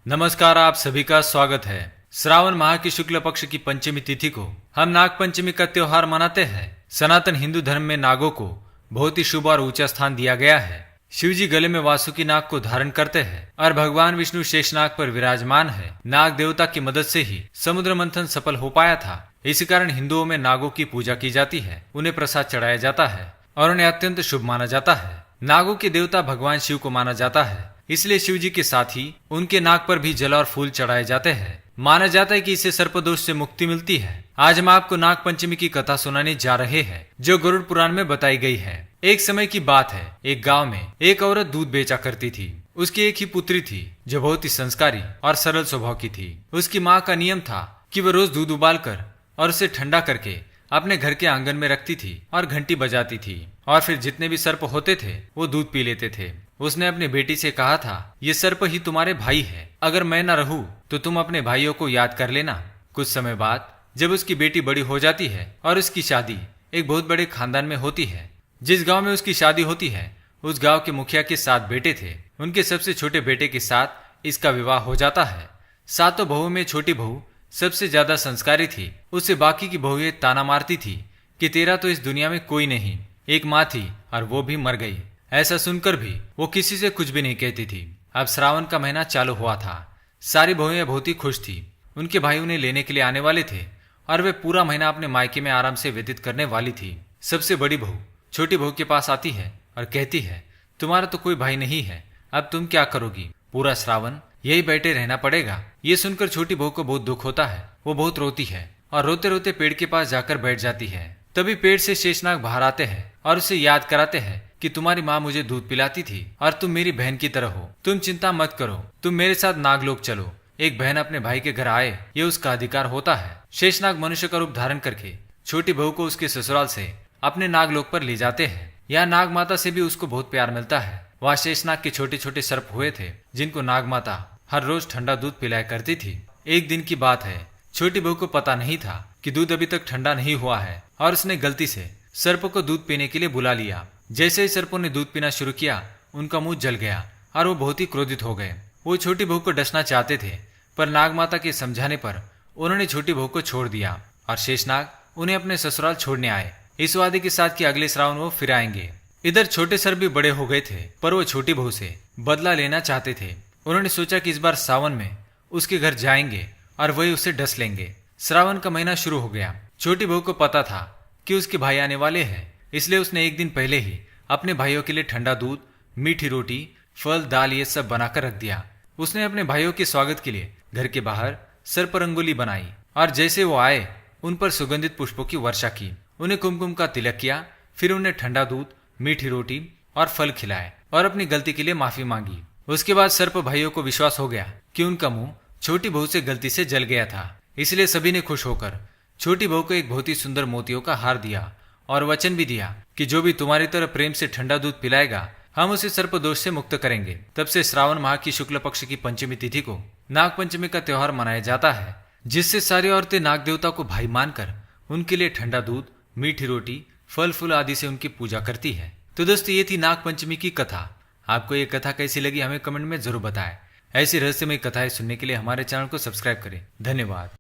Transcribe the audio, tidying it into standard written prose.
नमस्कार, आप सभी का स्वागत है। श्रावण माह की शुक्ल पक्ष की पंचमी तिथि को हम नाग पंचमी का त्योहार मनाते हैं। सनातन हिंदू धर्म में नागों को बहुत ही शुभ और ऊंचा स्थान दिया गया है। शिव जी गले में वासुकी नाग को धारण करते हैं और भगवान विष्णु शेष नाग पर विराजमान है। नाग देवता की मदद से ही समुद्र मंथन सफल हो पाया था। इसी कारण हिंदुओं में नागों की पूजा की जाती है, उन्हें प्रसाद चढ़ाया जाता है और उन्हें अत्यंत शुभ माना जाता है। नागों के देवता भगवान शिव को माना जाता है, इसलिए शिव जी के साथ ही उनके नाक पर भी जल और फूल चढ़ाए जाते हैं। माना जाता है कि इससे सर्पदोष से मुक्ति मिलती है। आज हम आपको नाग पंचमी की कथा सुनाने जा रहे हैं, जो गरुड़ पुराण में बताई गई है। एक समय की बात है, एक गांव में एक औरत दूध बेचा करती थी। उसकी एक ही पुत्री थी जो बहुत ही संस्कारी और सरल स्वभाव की थी। उसकी माँ का नियम था कि वह रोज दूध उबाल कर और उसे ठंडा करके अपने घर के आंगन में रखती थी और घंटी बजाती थी, और फिर जितने भी सर्प होते थे वो दूध पी लेते थे। उसने अपनी बेटी से कहा था, ये सर्प ही तुम्हारे भाई है, अगर मैं न रहूं तो तुम अपने भाइयों को याद कर लेना। कुछ समय बाद जब उसकी बेटी बड़ी हो जाती है और उसकी शादी एक बहुत बड़े खानदान में होती है। जिस गांव में उसकी शादी होती है उस गांव के मुखिया के 7 बेटे थे। उनके सबसे छोटे बेटे के साथ इसका विवाह हो जाता है। 7 बहुओं में छोटी बहू सबसे ज्यादा संस्कारी थी। उससे बाकी की बहुएं ताना मारती थी कि तेरा तो इस दुनिया में कोई नहीं। एक माँ थी और वो भी मर गई। ऐसा सुनकर भी वो किसी से कुछ भी नहीं कहती थी। अब श्रावण का महीना चालू हुआ था। सारी बहुएं बहुत ही खुश थी। उनके भाई उन्हें लेने के लिए आने वाले थे और वे पूरा महीना अपने मायके में आराम से व्यतीत करने वाली थी। सबसे बड़ी बहू छोटी बहू के पास आती है और कहती है, तुम्हारा तो कोई भाई नहीं है, अब तुम क्या करोगी? पूरा श्रावण यही बैठे रहना पड़ेगा। ये सुनकर छोटी बहू को बहुत दुख होता है। वो बहुत रोती है और रोते रोते पेड़ के पास जाकर बैठ जाती है। तभी पेड़ से शेषनाग बाहर आते हैं और उसे याद कराते हैं कि तुम्हारी माँ मुझे दूध पिलाती थी और तुम मेरी बहन की तरह हो। तुम चिंता मत करो, तुम मेरे साथ नागलोक चलो। एक बहन अपने भाई के घर आए, ये उसका अधिकार होता है। शेषनाग मनुष्य का रूप धारण करके छोटी बहू को उसके ससुराल से अपने नागलोक पर ले जाते हैं। यहाँ नाग माता से भी उसको बहुत प्यार मिलता है। वहाँ शेषनाग के छोटे छोटे सर्प हुए थे जिनको नाग माता हर रोज ठंडा दूध पिलाया करती थी। एक दिन की बात है, छोटी बहू को पता नहीं था कि दूध अभी तक ठंडा नहीं हुआ है और उसने गलती से सर्प को दूध पीने के लिए बुला लिया। जैसे ही सर्पों ने दूध पीना शुरू किया, उनका मुंह जल गया और वो बहुत ही क्रोधित हो गए। वो छोटी बहू को डसना चाहते थे, पर नाग माता के समझाने पर उन्होंने छोटी बहू को छोड़ दिया और शेषनाग उन्हें अपने ससुराल छोड़ने आए, इस वादे के साथ कि अगले श्रावण वो फिर आएंगे। इधर छोटे सर्प भी बड़े हो गए थे, पर वो छोटी बहू से बदला लेना चाहते थे। उन्होंने सोचा कि इस बार सावन में उसके घर जाएंगे और वही उसे डस लेंगे। श्रावण का महीना शुरू हो गया। छोटी बहू को पता था कि उसके भाई आने वाले हैं, इसलिए उसने एक दिन पहले ही अपने भाइयों के लिए ठंडा दूध, मीठी रोटी, फल, दाल ये सब बनाकर रख दिया। उसने अपने भाइयों के स्वागत के लिए घर के बाहर सर्प रंगोली बनाई और जैसे वो आए उन पर सुगंधित पुष्पों की वर्षा की। उन्हें कुमकुम का तिलक किया, फिर उन्हें ठंडा दूध, मीठी रोटी और फल खिलाए और अपनी गलती के लिए माफी मांगी। उसके बाद सर्प भाइयों को विश्वास हो गया कि उनका मुंह छोटी बहू से गलती से जल गया था, इसलिए सभी ने खुश होकर छोटी बहू को एक बहुत ही सुंदर मोतियों का हार दिया और वचन भी दिया कि जो भी तुम्हारी तरह प्रेम से ठंडा दूध पिलाएगा, हम उसे सर्प दोष से मुक्त करेंगे। तब से श्रावण माह की शुक्ल पक्ष की पंचमी तिथि को नाग पंचमी का त्योहार मनाया जाता है, जिससे सारी औरतें नाग देवता को भाई मानकर उनके लिए ठंडा दूध, मीठी रोटी, फल फूल आदि से उनकी पूजा करती है। तो दोस्तों, ये थी नाग पंचमी की कथा। आपको ये कथा कैसी लगी हमें कमेंट में जरूर बताएं। ऐसी रहस्यमय कथाएं सुनने के लिए हमारे चैनल को सब्सक्राइब करें। धन्यवाद।